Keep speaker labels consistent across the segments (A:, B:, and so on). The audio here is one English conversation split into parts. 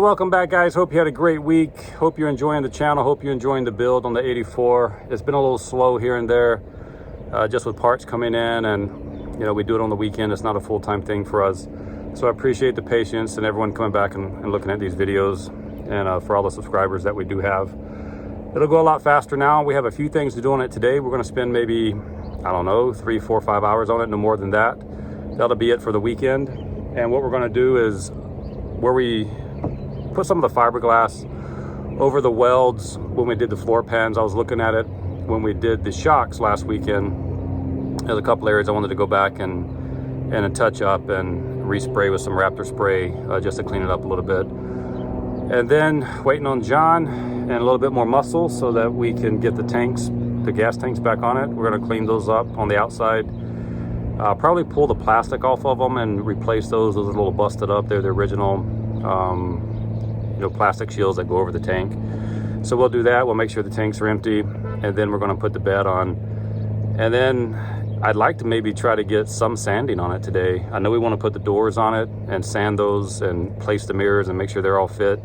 A: welcome back, guys. Hope you had a great week. Hope you're enjoying the channel. Hope you're enjoying the build on the 84. It's been a little slow here and there, just with parts coming in, and you know, we do it on the weekend. It's not a full-time thing for us. So I appreciate the patience and everyone coming back and looking at these videos, and for all the subscribers that we do have. It'll go a lot faster now. We have a few things to do on it today. We're going to spend maybe, I don't know, 3, 4, 5 hours on it, no more than that. That'll be it for the weekend. And what we're going to do is, where we put some of the fiberglass over the welds when we did the floor pans. I was looking at it when we did the shocks last weekend. There's a couple areas I wanted to go back and touch up and respray with some Raptor spray, just to clean it up a little bit. And then waiting on John and a little bit more muscle so that we can get the tanks, the gas tanks back on it. We're going to clean those up on the outside. Probably pull the plastic off of them and replace those. Those are a little busted up. They're the original plastic shields that go over the tank. So we'll do that. We'll make sure the tanks are empty, and then we're going to put the bed on. And then I'd like to maybe try to get some sanding on it today. I know we want to put the doors on it and sand those and place the mirrors and make sure they're all fit.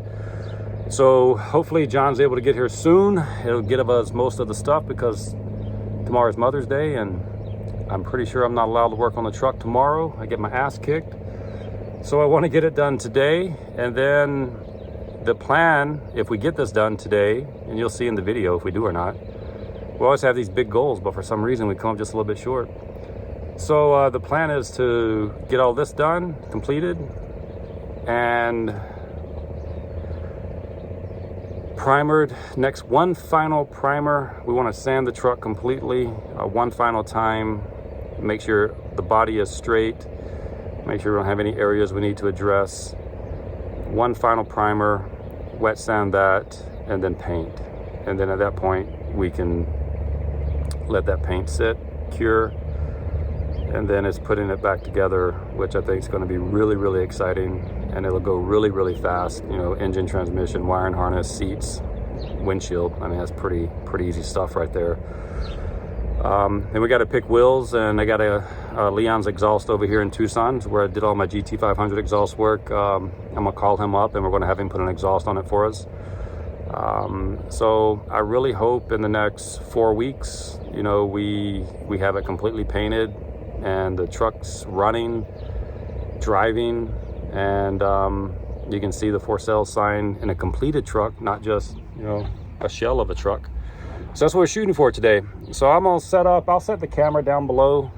A: So hopefully John's able to get here soon. It'll give us most of the stuff because tomorrow's Mother's Day, and I'm pretty sure I'm not allowed to work on the truck tomorrow. I get my ass kicked. So I want to get it done today, and then the plan, if we get this done today, and you'll see in the video if we do or not, we always have these big goals, but for some reason we come up just a little bit short. So the plan is to get all this done, completed, and primered. Next, one final primer. We want to sand the truck completely, one final time, make sure the body is straight, make sure we don't have any areas we need to address. One final primer, wet sand that, and then paint. And then at that point, we can let that paint sit, cure, and then it's putting it back together, which I think is going to be really, really exciting, and it'll go really, really fast. You know, engine, transmission, wiring harness, seats, windshield. I mean, that's pretty easy stuff right there. Then we got to pick wheels, and I got a Leon's exhaust over here in Tucson, where I did all my GT500 exhaust work. I'm gonna call him up, and we're gonna have him put an exhaust on it for us. So I really hope in the next 4 weeks, you know, we have it completely painted and the truck's running, driving, and you can see the for sale sign in a completed truck, not just, you know, a shell of a truck. So that's what we're shooting for today. So I'm gonna set up, I'll set the camera down below,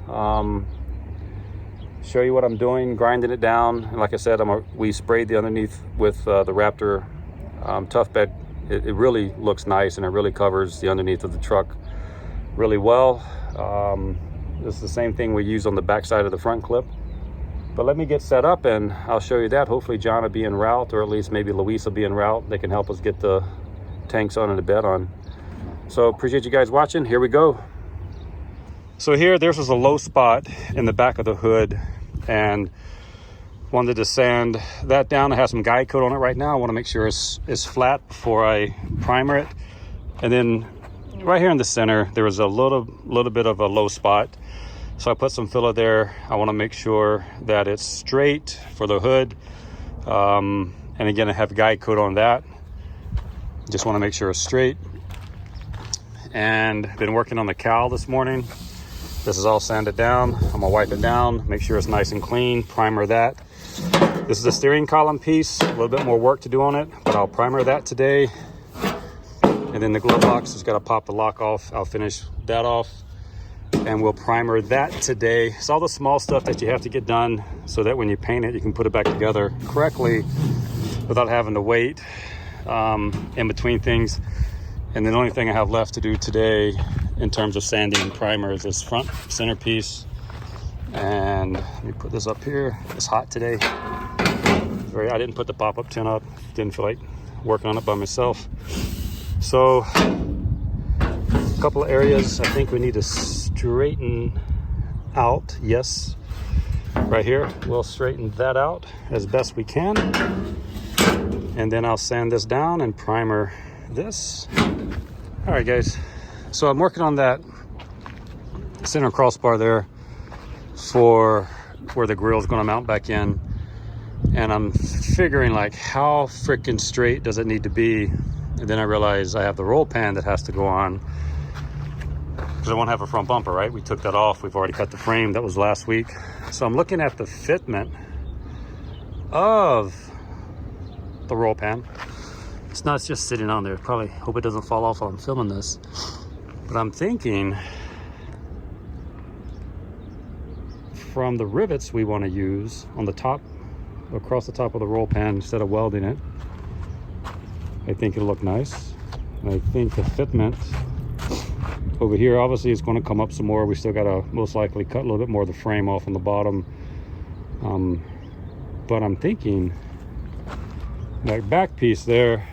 A: show you what I'm doing, grinding it down. And like I said, we sprayed the underneath with the Raptor Tough Bed. It really looks nice, and it really covers the underneath of the truck really well. This is the same thing we use on the back side of the front clip. But let me get set up and I'll show you that. Hopefully John will be en route, or at least maybe Luis will be en route. They can help us get the tanks on and the bed on. So appreciate you guys watching. Here we go. So this was a low spot in the back of the hood, and wanted to sand that down. I have some guide coat on it right now. I want to make sure it's flat before I primer it. And then right here in the center, there was a little bit of a low spot. So I put some filler there. I want to make sure that it's straight for the hood. And again, I have guide coat on that. Just want to make sure it's straight. And been working on the cowl this morning. This is all sanded down. I'm gonna wipe it down, make sure it's nice and clean, primer that. This is the steering column piece, a little bit more work to do on it, but I'll primer that today. And then the glove box, just gotta pop the lock off. I'll finish that off, and we'll primer that today. It's all the small stuff that you have to get done so that when you paint it, you can put it back together correctly without having to wait in between things. And the only thing I have left to do today in terms of sanding and primer is this front centerpiece. And let me put this up here. It's hot today. I didn't put the pop-up tin up. Didn't feel like working on it by myself. So a couple of areas I think we need to straighten out. Yes, right here. We'll straighten that out as best we can. And then I'll sand this down and primer this. All right, guys, so I'm working on that center crossbar there for where the grill is going to mount back in. And I'm figuring like how freaking straight does it need to be? And then I realize I have the roll pan that has to go on because I won't have a front bumper, right? We took that off. We've already cut the frame. That was last week. So I'm looking at the fitment of the roll pan. It's not just sitting on there. Probably hope it doesn't fall off while I'm filming this. But I'm thinking from the rivets we want to use on the top, across the top of the roll pan instead of welding it, I think it'll look nice. And I think the fitment over here obviously is going to come up some more. We still got to most likely cut a little bit more of the frame off on the bottom. But I'm thinking that back piece there,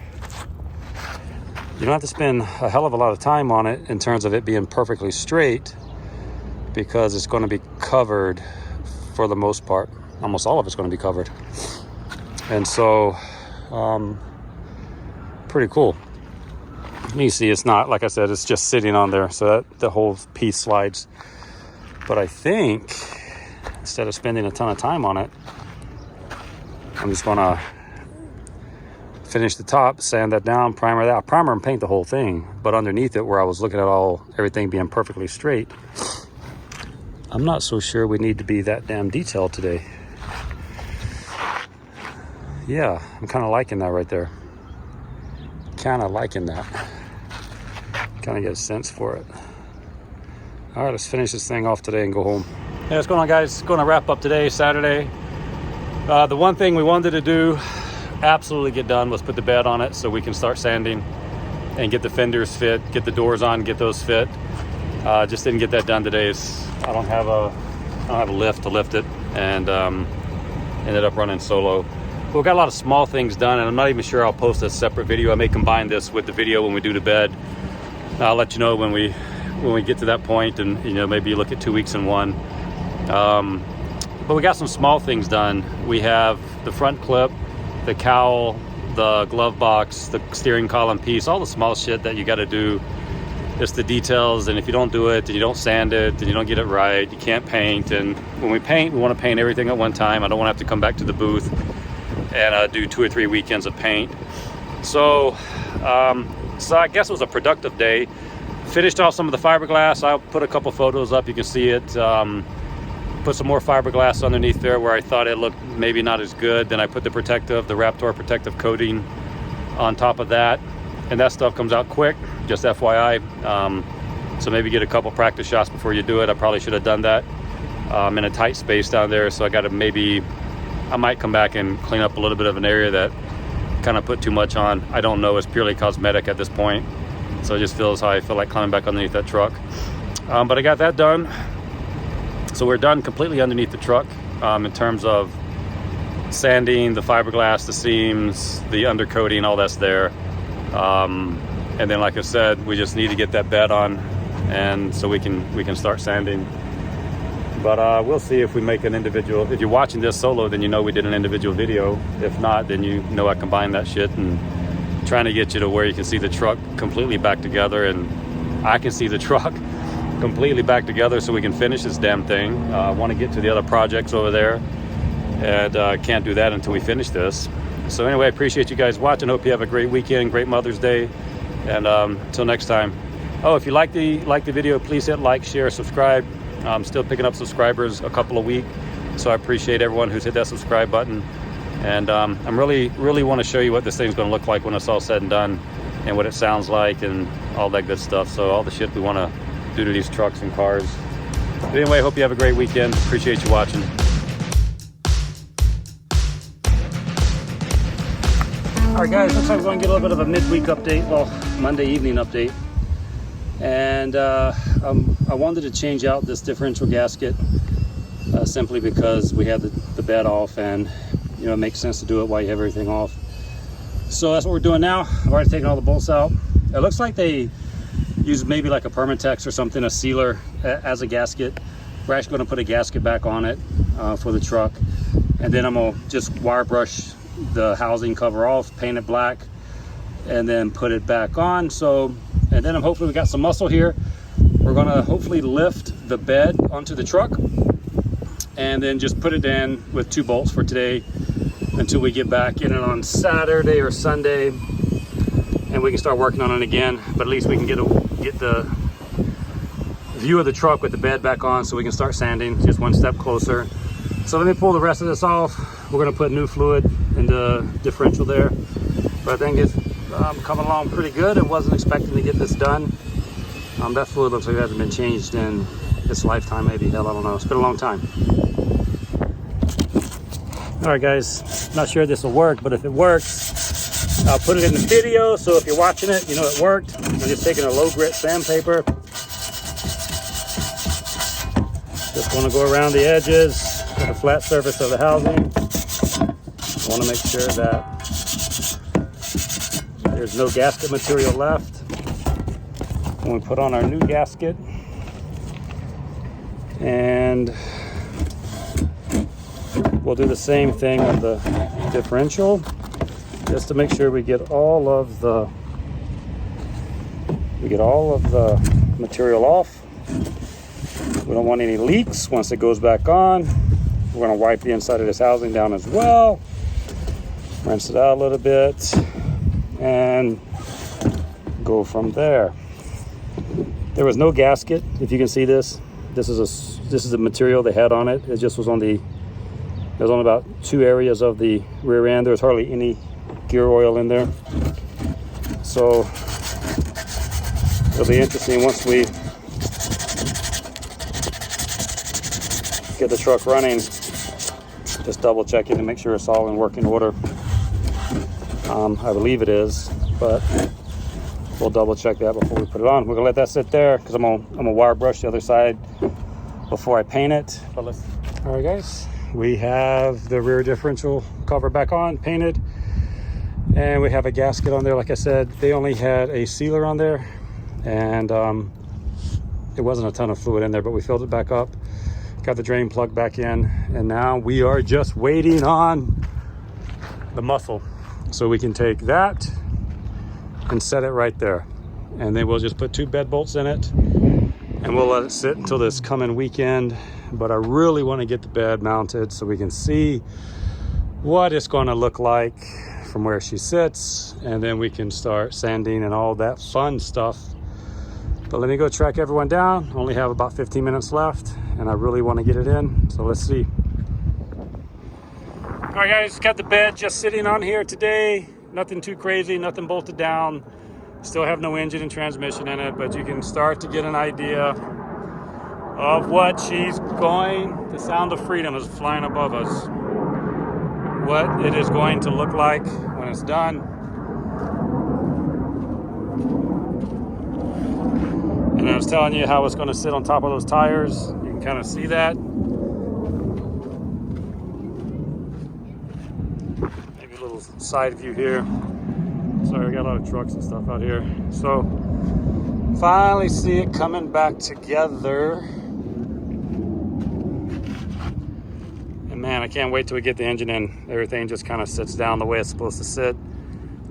A: you don't have to spend a hell of a lot of time on it in terms of it being perfectly straight, because it's going to be covered for the most part. Almost all of it's going to be covered. And so pretty cool. You see it's not, like I said, it's just sitting on there, so that the whole piece slides. But I think instead of spending a ton of time on it, I'm just gonna finish the top, sand that down, primer that. I'll primer and paint the whole thing, but underneath it, where I was looking at everything being perfectly straight, I'm not so sure we need to be that damn detailed today. Yeah, I'm kind of liking that right there. Kind of liking that. Kind of get a sense for it. All right, let's finish this thing off today and go home. Hey, what's going on, guys? Going to wrap up today, Saturday. The one thing we wanted to do, absolutely get done, was put the bed on it so we can start sanding and get the fenders fit, get the doors on, get those fit. Just didn't get that done today. I don't have a lift to lift it, and ended up running solo. But we got a lot of small things done, and I'm not even sure I'll post a separate video. I may combine this with the video when we do the bed. I'll let you know when we get to that point, and maybe look at 2 weeks in one. But we got some small things done. We have the front clip, the cowl, the glove box, the steering column piece, all the small shit that you got to do. Just the details, and if you don't do it, then you don't sand it, then you don't get it right, you can't paint. And when we paint, we want to paint everything at one time. I don't want to have to come back to the booth and do 2 or 3 weekends of paint. So I guess it was a productive day. Finished off some of the fiberglass. I'll put a couple photos up, you can see it. Put some more fiberglass underneath there where I thought it looked maybe not as good. Then I put the Raptor protective coating on top of that, and that stuff comes out quick, just FYI. So maybe get a couple practice shots before you do it. I probably should have done that in a tight space down there. So I might come back and clean up a little bit of an area that kind of put too much on. I don't know, it's purely cosmetic at this point. So it just feels how I feel like climbing back underneath that truck. But I got that done. So we're done completely underneath the truck in terms of sanding, the fiberglass, the seams, the undercoating, all that's there. And then, like I said, we just need to get that bed on, and so we can start sanding. But we'll see if we make an individual. If you're watching this solo, then you know we did an individual video. If not, then you know I combined that shit, and trying to get you to where you can see the truck completely back together, and I can see the truck completely back together so we can finish this damn thing. I want to get to the other projects over there, and can't do that until we finish this. So anyway, I appreciate you guys watching. Hope you have a great weekend, great Mother's Day, and until next time. Oh, if you like the video, please hit like, share, subscribe. I'm still picking up subscribers a couple a week, so I appreciate everyone who's hit that subscribe button. And I'm really want to show you what this thing's going to look like when it's all said and done, and what it sounds like, and all that good stuff. So all the shit we want to do to these trucks and cars. But anyway, hope you have a great weekend. Appreciate you watching. All right, guys, looks like we're going to get a little bit of a midweek update, well, Monday evening update. And I wanted to change out this differential gasket simply because we had the bed off, and it makes sense to do it while you have everything off. So that's what we're doing now. I've already taken all the bolts out. It looks like they use maybe like a Permatex or something, a sealer as a gasket. We're actually going to put a gasket back on it for the truck, and then I'm going to just wire brush the housing cover off, paint it black, and then put it back on. And then hopefully we got some muscle here. We're going to hopefully lift the bed onto the truck and then just put it in with 2 bolts for today, until we get back in it on Saturday or Sunday, and we can start working on it again. But at least we can get the view of the truck with the bed back on, so we can start sanding just one step closer. So let me pull the rest of this off. We're going to put new fluid in the differential there, but I think it's coming along pretty good. I wasn't expecting to get this done. That fluid looks like it hasn't been changed in its lifetime, maybe. Hell, I don't know. It's been a long time. All right, guys, not sure this will work, but if it works, I'll put it in the video. So if you're watching it, you know it worked. I'm just taking a low grit sandpaper. Just want to go around the edges of the flat surface of the housing. I want to make sure that there's no gasket material left when we put on our new gasket. And we'll do the same thing with the differential, just to make sure we get all of the material off. We don't want any leaks once it goes back on. We're going to wipe the inside of this housing down as well, rinse it out a little bit, and go from there. There was no gasket. If you can see this, this is the material they had on it. It just was on the, there's only about 2 areas of the rear end. There's hardly any gear oil in there. So it'll be interesting once we get the truck running, just double checking to make sure it's all in working order. I believe it is, but we'll double check that before we put it on. We're gonna let that sit there because I'm gonna wire brush the other side before I paint it. But let's, all right guys, we have the rear differential cover back on, painted, and we have a gasket on there. Like I said, they only had a sealer on there, and it wasn't a ton of fluid in there, but we filled it back up, got the drain plug back in, and now we are just waiting on the muffle. So we can take that and set it right there, and then we'll just put 2 bed bolts in it, and we'll let it sit until this coming weekend. But I really want to get the bed mounted so we can see what it's going to look like from where she sits, and then we can start sanding and all that fun stuff. But let me go track everyone down. Only have about 15 minutes left, and I really want to get it in, so let's see. All right guys, got the bed just sitting on here today. Nothing too crazy, nothing bolted down. Still have no engine and transmission in it, but you can start to get an idea of what she's going. The sound of freedom is flying above us. What it is going to look like when it's done. And I was telling you how it's going to sit on top of those tires. You can kind of see that. Maybe a little side view here. Sorry, we got a lot of trucks and stuff out here. So finally see it coming back together. And man, I can't wait till we get the engine in. Everything just kind of sits down the way it's supposed to sit.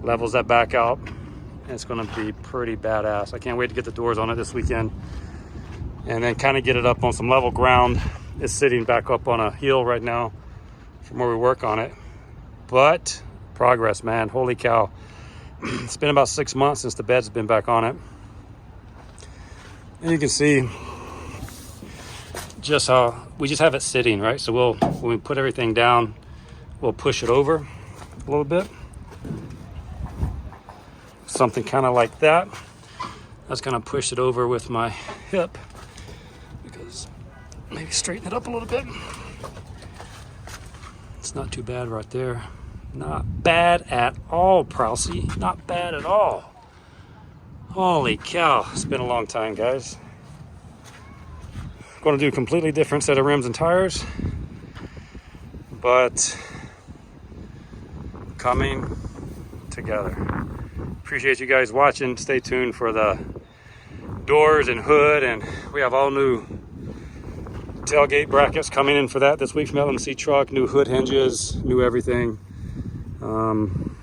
A: Levels that back out. It's going to be pretty badass. I can't wait to get the doors on it this weekend, and then kind of get it up on some level ground. It's sitting back up on a hill right now from where we work on it. But progress, man. Holy cow. It's been about 6 months since the bed's been back on it. And you can see just how we just have it sitting, right? So when we put everything down, we'll push it over a little bit. Something kind of like that. I was gonna push it over with my hip, because maybe straighten it up a little bit. It's not too bad right there. Not bad at all, Prousey. Not bad at all. Holy cow, it's been a long time, guys. Going to do a completely different set of rims and tires, but coming together. Appreciate you guys watching. Stay tuned for the doors and hood, and we have all new tailgate brackets coming in for that this week from LMC Truck. New hood hinges, new everything.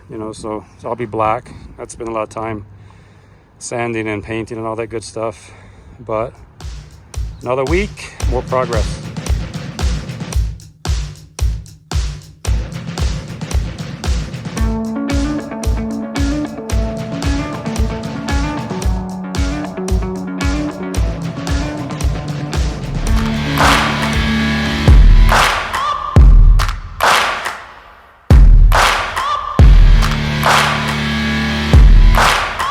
A: You know, so I'll be black. That's been a lot of time sanding and painting and all that good stuff, but another week, more progress.